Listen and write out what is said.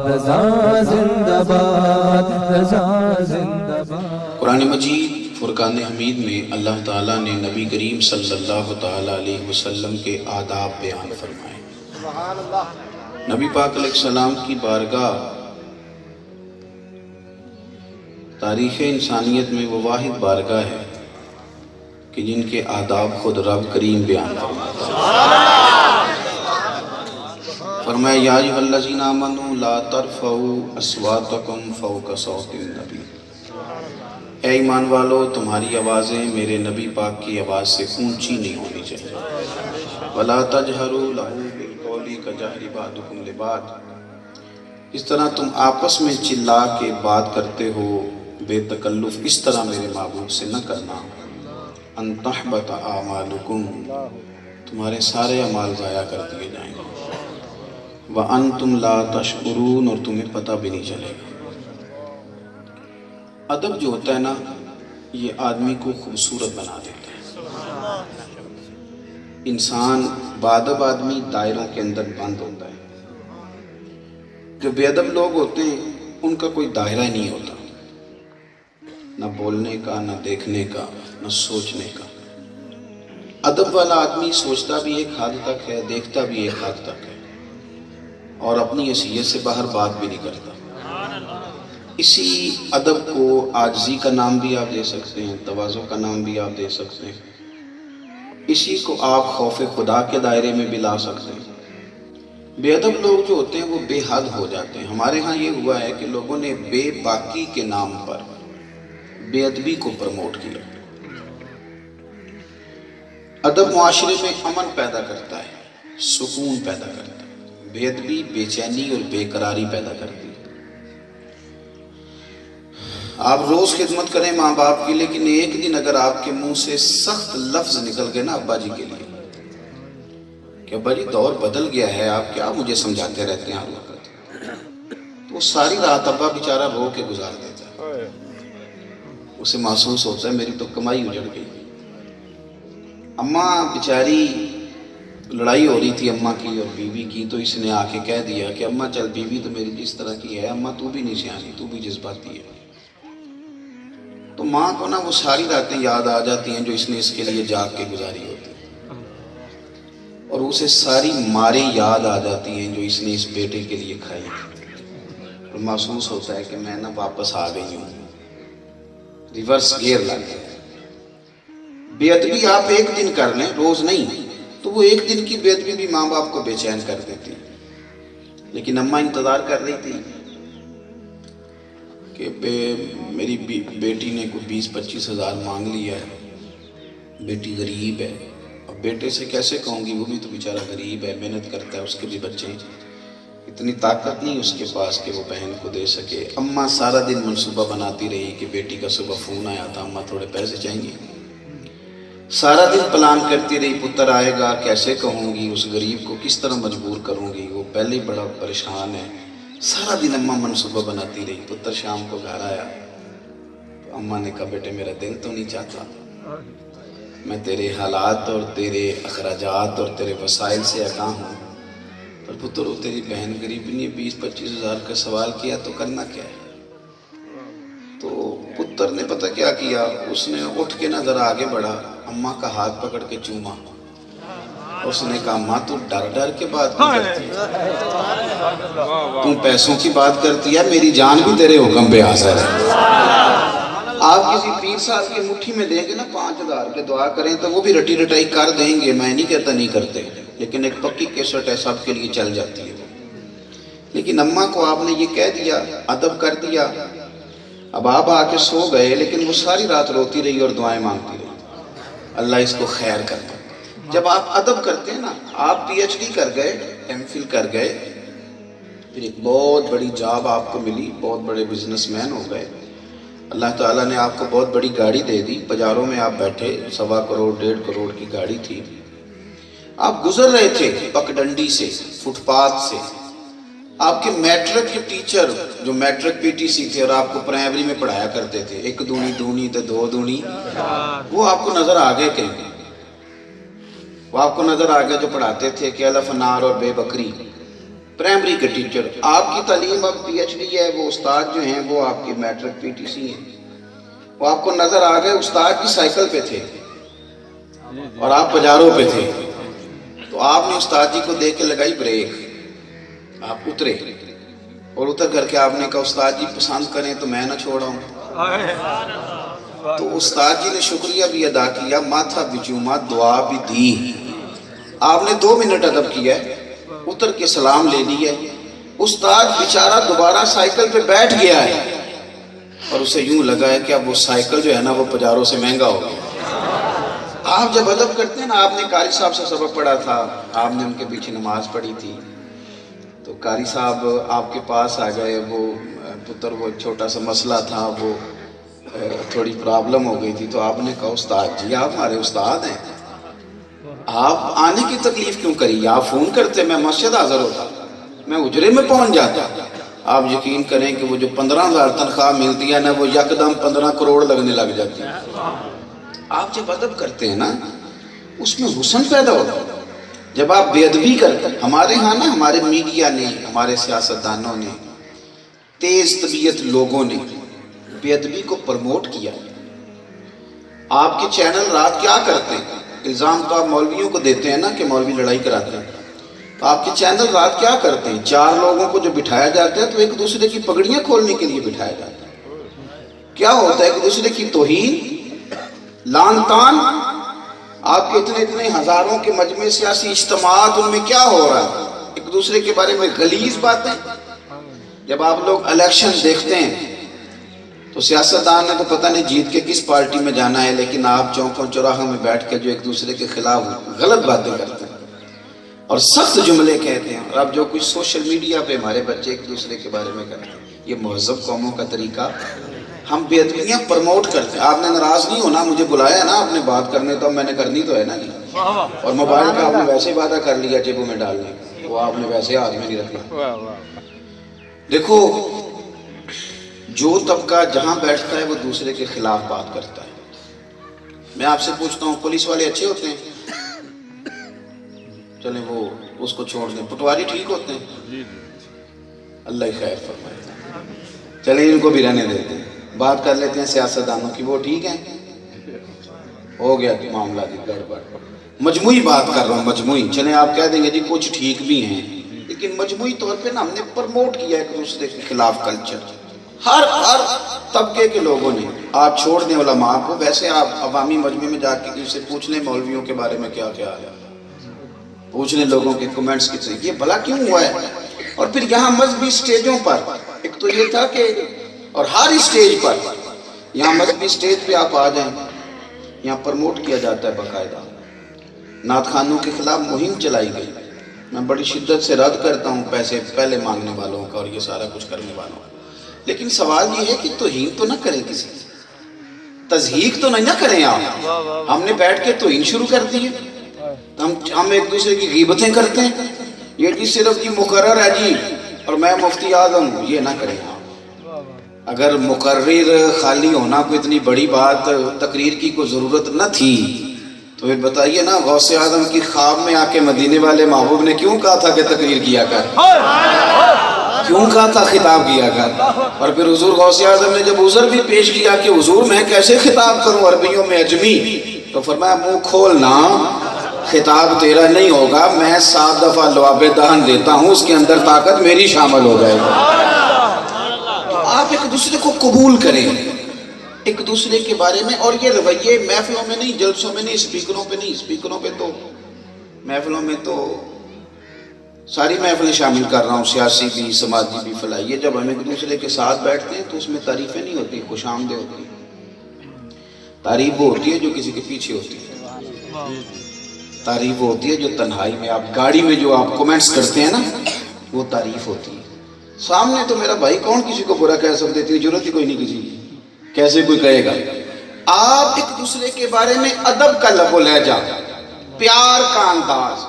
رضا زندہ باد، رضا زندہ باد۔ قرآن مجید فرقان حمید میں اللہ تعالیٰ نے نبی کریم صلی اللہ تعالیٰ علیہ وسلم کے آداب بیان فرمائے۔ نبی پاک علیہ السلام کی بارگاہ تاریخ انسانیت میں وہ واحد بارگاہ ہے کہ جن کے آداب خود رب کریم بیان فرمایا یا ایھا الذین آمنوا لا ترفعوا اصواتکم فوق صوت النبی، اے ایمان والو تمہاری آوازیں میرے نبی پاک کی آواز سے اونچی نہیں ہونی چاہیے۔ وَلَا تَجْهَرُوا لَهُ بِالْقَوْلِ كَجَهْرِ بَعْضِكُمْ لِبَعْضٍ، اس طرح تم آپس میں چلا کے بات کرتے ہو بے تکلف اس طرح میرے معبود سے نہ کرنا۔ أَن تَحْبَطَ أَعْمَالُكُمْ، تمہارے سارے اعمال ضائع کر دیے جائیں گے۔ وَأَنْتُمْ لَا تَشْعُرُونَ، اور تمہیں پتہ بھی نہیں چلے گا۔ ادب جو ہوتا ہے نا، یہ آدمی کو خوبصورت بنا دیتا ہے۔ انسان بادب آدمی دائروں کے اندر بند ہوتا ہے۔ جو بے ادب لوگ ہوتے ہیں ان کا کوئی دائرہ ہی نہیں ہوتا، نہ بولنے کا، نہ دیکھنے کا، نہ سوچنے کا۔ ادب والا آدمی سوچتا بھی ایک حد تک ہے، دیکھتا بھی ایک حد تک ہے، اور اپنی حیثیت سے باہر بات بھی نہیں کرتا۔ اسی ادب کو عاجزی کا نام بھی آپ دے سکتے ہیں، تواضع کا نام بھی آپ دے سکتے ہیں، اسی کو آپ خوف خدا کے دائرے میں بھی لا سکتے ہیں۔ بے ادب لوگ جو ہوتے ہیں وہ بے حد ہو جاتے ہیں۔ ہمارے ہاں یہ ہوا ہے کہ لوگوں نے بے باکی کے نام پر بے ادبی کو پروموٹ کیا۔ ادب معاشرے میں امن پیدا کرتا ہے، سکون پیدا کرتا ہے، بے ادبی بے چینی اور بے قراری پیدا کرتی ہے۔ آپ روز خدمت کریں ماں باپ کی، لیکن ایک دن اگر آپ کے منہ سے سخت لفظ نکل گئے نا ابا جی کے لیے کہ ابا جی دور بدل گیا ہے، آپ کیا مجھے سمجھاتے رہتے ہیں ہر وقت، تو وہ ساری رات ابا بیچارہ رو کے گزار دیتا ہے۔ اسے محسوس ہوتا ہے میری تو کمائی اجڑ گئی۔ اماں بیچاری لڑائی ہو رہی تھی اماں کی اور بیوی کی، تو اس نے آ کے کہہ دیا کہ اماں چل بیوی تو میری جس طرح کی ہے، اماں تو بھی نہیں سیانی، تو بھی جذباتی ہے۔ تو ماں کو نا وہ ساری راتیں یاد آ جاتی ہیں جو اس نے اس کے لیے جاگ کے گزاری ہوتی ہے، اور اسے ساری ماریں یاد آ جاتی ہیں جو اس نے اس بیٹے کے لیے کھائی، اور محسوس ہوتا ہے کہ میں نا واپس آ گئی ہوں، ریورس گیئر لگ گیا۔ بے ادبی آپ ایک دن کر لیں، روز نہیں، تو وہ ایک دن کی بے ادبی بھی ماں باپ کو بے چین کر دیتی، لیکن اماں انتظار کر رہی تھی کہ میری بیٹی نے کوئی 20-25 ہزار مانگ لیا ہے، بیٹی غریب ہے، اب بیٹے سے کیسے کہوں گی، وہ بھی تو بیچارہ غریب ہے، محنت کرتا ہے، اس کے بھی بچے، اتنی طاقت نہیں اس کے پاس کہ وہ بہن کو دے سکے۔ اماں سارا دن منصوبہ بناتی رہی کہ بیٹی کا صبح فون آیا تھا، اماں تھوڑے پیسے چاہیے، سارا دن پلان کرتی رہی پتر آئے گا کیسے کہوں گی، اس غریب کو کس طرح مجبور کروں گی، وہ پہلے ہی بڑا پریشان ہے۔ سارا دن اماں منصوبہ بناتی رہی، پتر شام کو گھر آیا تو اماں نے کہا بیٹے میرا دل تو نہیں چاہتا، میں تیرے حالات اور تیرے اخراجات اور تیرے وسائل سے آگاہ ہوں، پر پتر وہ تیری بہن غریبی نے 20-25 ہزار کا سوال کیا تو کرنا کیا ہے۔ تو پتر نے پتہ کیا کیا، اس نے اٹھ کے نہ ذرا آگے بڑھا، اماں کا ہاتھ پکڑ کے چوما، اس نے کہا ماں تو ڈر ڈر کے بات کیوں کرتی ہے، تم پیسوں کی بات کرتی ہے، میری جان بھی تیرے حکم پہ حاضر ہے۔ آپ کسی پیر صاحب کی مٹھی میں دیں گے نا 5,000 کے، دعا کریں تو وہ بھی رٹی رٹائی کر دیں گے، میں نہیں کہتا نہیں کرتے، لیکن ایک پکی کیسٹ ہے سب کے لیے چل جاتی ہے۔ لیکن اماں کو آپ نے یہ کہہ دیا، ادب کر دیا، اب آپ آ کے سو گئے، لیکن وہ ساری رات روتی رہی اور دعائیں مانگتی رہی، اللہ اس کو خیر کرتا۔ جب آپ ادب کرتے ہیں نا، آپ پی ایچ ڈی کر گئے، ایم فل کر گئے، پھر ایک بہت بڑی جاب آپ کو ملی، بہت بڑے بزنس مین ہو گئے، اللہ تعالیٰ نے آپ کو بہت بڑی گاڑی دے دی، پجاروں میں آپ بیٹھے، 1.25 کروڑ 1.5 کروڑ کی گاڑی تھی، آپ گزر رہے تھے پگڈنڈی سے، فٹ پاتھ سے، آپ کے میٹرک کے ٹیچر جو میٹرک پی ٹی سی تھے اور آپ کو پرائمری میں پڑھایا کرتے تھے، 1 دونی دونی تو 2 دونی، وہ آپ کو نظر آ گئے کہیں، وہ آپ کو نظر آ گئے جو پڑھاتے تھے کہ الف انار اور بے بکری، پرائمری کے ٹیچر. آپ کی تعلیم اب پی ایچ ڈی ہے. وہ استاد جو ہیں وہ آپ کی میٹرک پی ٹی سی ہیں. وہ آپ کو نظر آ گئے استاد کی سائیکل پہ تھے اور آپ پجاروں پہ تھے. تو آپ نے استاد جی کو دیکھ کے لگائی بریک. آپ اترے اور اتر کر کے آپ نے کہا استاد جی پسند کریں تو میں نہ چھوڑاؤں. تو استاد جی نے شکریہ بھی ادا کیا, ماتھا بھی چوما, دعا بھی دی. آپ نے 2 منٹ ادب کیا ہے, اتر کے سلام لے لیا. استاد بیچارہ دوبارہ سائیکل پہ بیٹھ گیا ہے اور اسے یوں لگا ہے کہ اب وہ سائیکل جو ہے نا وہ پجاروں سے مہنگا ہو گیا. آپ جب ادب کرتے ہیں نا, آپ نے قاری صاحب سے سبق پڑھا تھا, آپ نے ان کے پیچھے نماز پڑھی تھی, تو قاری صاحب آپ کے پاس آ گئے. وہ پتر وہ چھوٹا سا مسئلہ تھا, وہ تھوڑی پرابلم ہو گئی تھی. تو آپ نے کہا استاد جی آپ ہمارے استاد ہیں, آپ آنے کی تکلیف کیوں کری, آپ فون کرتے میں مسجد حاضر ہوتا, میں اجرے میں پہنچ جاتا. آپ یقین کریں کہ وہ جو 15,000 تنخواہ ملتی ہے نا وہ یکدم 15 کروڑ لگنے لگ جاتی ہے. آپ جب ادب کرتے ہیں نا اس میں حسن پیدا ہوتا ہے. جب آپ بے ادبی کرتے ہیں, ہمارے ہاں نا ہمارے میڈیا نے, ہمارے سیاستدانوں نے, تیز طبیعت لوگوں نے بے ادبی کو پروموٹ کیا. آپ کے چینل رات کیا کرتے ہیں, الزام تو آپ مولویوں کو دیتے ہیں نا کہ مولوی لڑائی کراتے ہیں, تو آپ کے چینل رات کیا کرتے ہیں, 4 لوگوں کو جو بٹھایا جاتا ہے تو ایک دوسرے کی پگڑیاں کھولنے کے لیے بٹھایا جاتا ہے. کیا ہوتا ہے, ایک دوسرے کی توہین, لان تان. آپ کے اتنے ہزاروں کے مجمع سیاسی اجتماعات, ان میں کیا ہو رہا ہے, ایک دوسرے کے بارے میں غلیظ باتیں. جب آپ لوگ الیکشن دیکھتے ہیں تو سیاستدان نے تو پتہ نہیں جیت کے کس پارٹی میں جانا ہے, لیکن آپ چوکوں چوراہوں میں بیٹھ کے جو ایک دوسرے کے خلاف غلط باتیں کرتے ہیں اور سخت جملے کہتے ہیں. اور اب جو کچھ سوشل میڈیا پہ ہمارے بچے ایک دوسرے کے بارے میں کرتے ہیں, یہ مہذب قوموں کا طریقہ. ہم بے ادبیاں پروموٹ کرتے ہیں. آپ نے ناراض نہیں ہونا, مجھے بلایا نا آپ نے بات کرنے, تو میں نے کرنی تو ہے نا جی. اور موبائل کا آپ نے ویسے وعدہ کر لیا جیبوں میں ڈالنے, وہ آپ نے ویسے ہاتھ میں نہیں رکھنا. دیکھو جو طبقہ جہاں بیٹھتا ہے وہ دوسرے کے خلاف بات کرتا ہے. میں آپ سے پوچھتا ہوں, پولیس والے اچھے ہوتے ہیں؟ چلیں وہ اس کو چھوڑ دیں. پٹواری ٹھیک ہوتے ہیں؟ اللہ خیر فرمائے. چلیں ان کو بھی رہنے دیتے ہیں. بات کر لیتے ہیں سیاستدانوں کی, وہ ٹھیک ہیں؟ ہو گیا معاملہ جی گڑبڑ. مجموعی بات کر رہا ہوں, مجموعی. چلیں آپ کہہ دیں گے جی کچھ ٹھیک بھی ہیں, لیکن مجموعی طور پہ نا ہم نے پروموٹ کیا ایک دوسرے کے خلاف کلچر. ہر طبقے کے لوگوں نے. آپ چھوڑ دیں علماء کو, ویسے آپ عوامی مجمع میں جا کے کسی سے پوچھ لیں مولویوں کے بارے میں کیا کیا ہے, پوچھ لیں لوگوں کے کمنٹس کتنے, یہ بھلا کیوں ہوا ہے. اور پھر یہاں مذہبی سٹیجوں پر ایک تو یہ تھا کہ, اور ہر اسٹیج پر, یہاں مذہبی سٹیج پہ آپ آ جائیں, یہاں پروموٹ کیا جاتا ہے باقاعدہ. نعت خوانوں کے خلاف مہم چلائی گئی. میں بڑی شدت سے رد کرتا ہوں پیسے پہلے مانگنے والوں کا اور یہ سارا کچھ کرنے والوں کا, لیکن سوال یہ ہے کہ توہین تو نہ کریں, کسی تضحیق تو نہیں نہ کریں. آپ ہم نے بیٹھ کے توہین شروع کر دی ہے, ہم ایک دوسرے کی غیبتیں کرتے ہیں. یہ جی صرف جی مقرر ہے جی اور میں مفتی اعظم ہوں, یہ نہ کریں. اگر مقرر خالی ہونا کوئی اتنی بڑی بات, تقریر کی کوئی ضرورت نہ تھی, تو پھر بتائیے نا غوث اعظم کی خواب میں آ کے مدینے والے محبوب نے کیوں کہا تھا کہ تقریر کیا کر, کیوں کہا تھا خطاب کیا کر. اور پھر حضور غوث اعظم نے جب عذر بھی پیش کیا کہ حضور میں کیسے خطاب کروں عربیوں میں اجمی, تو فرمایا منہ کھولنا, خطاب تیرا نہیں ہوگا, میں 7 دفعہ لعاب دہن دیتا ہوں, اس کے اندر طاقت میری شامل ہو جائے گی. آپ ایک دوسرے کو قبول کریں, ایک دوسرے کے بارے میں. اور یہ رویے محفلوں میں نہیں, جلسوں میں نہیں, اسپیکروں پہ نہیں. اسپیکروں پہ تو, محفلوں میں تو ساری محفلیں شامل کر رہا ہوں, سیاسی بھی, سماجی بھی, فلاحی. جب ہم ایک دوسرے کے ساتھ بیٹھتے ہیں تو اس میں تعریفیں نہیں ہوتی, خوش آمدیں ہوتی. تعریف وہ ہوتی ہے جو کسی کے پیچھے ہوتی ہے. تعریف وہ ہوتی ہے جو تنہائی میں, آپ گاڑی میں جو آپ کومنٹس کرتے ہیں نا, وہ تعریف ہوتی ہے. سامنے تو میرا بھائی کون کسی کو برا کہہ سکتے, اتنی ضرورت ہی کوئی نہیں کسی کی, کیسے کوئی کہے گا. آپ ایک دوسرے کے بارے میں ادب کا لب و لہجہ, پیار کا انداز,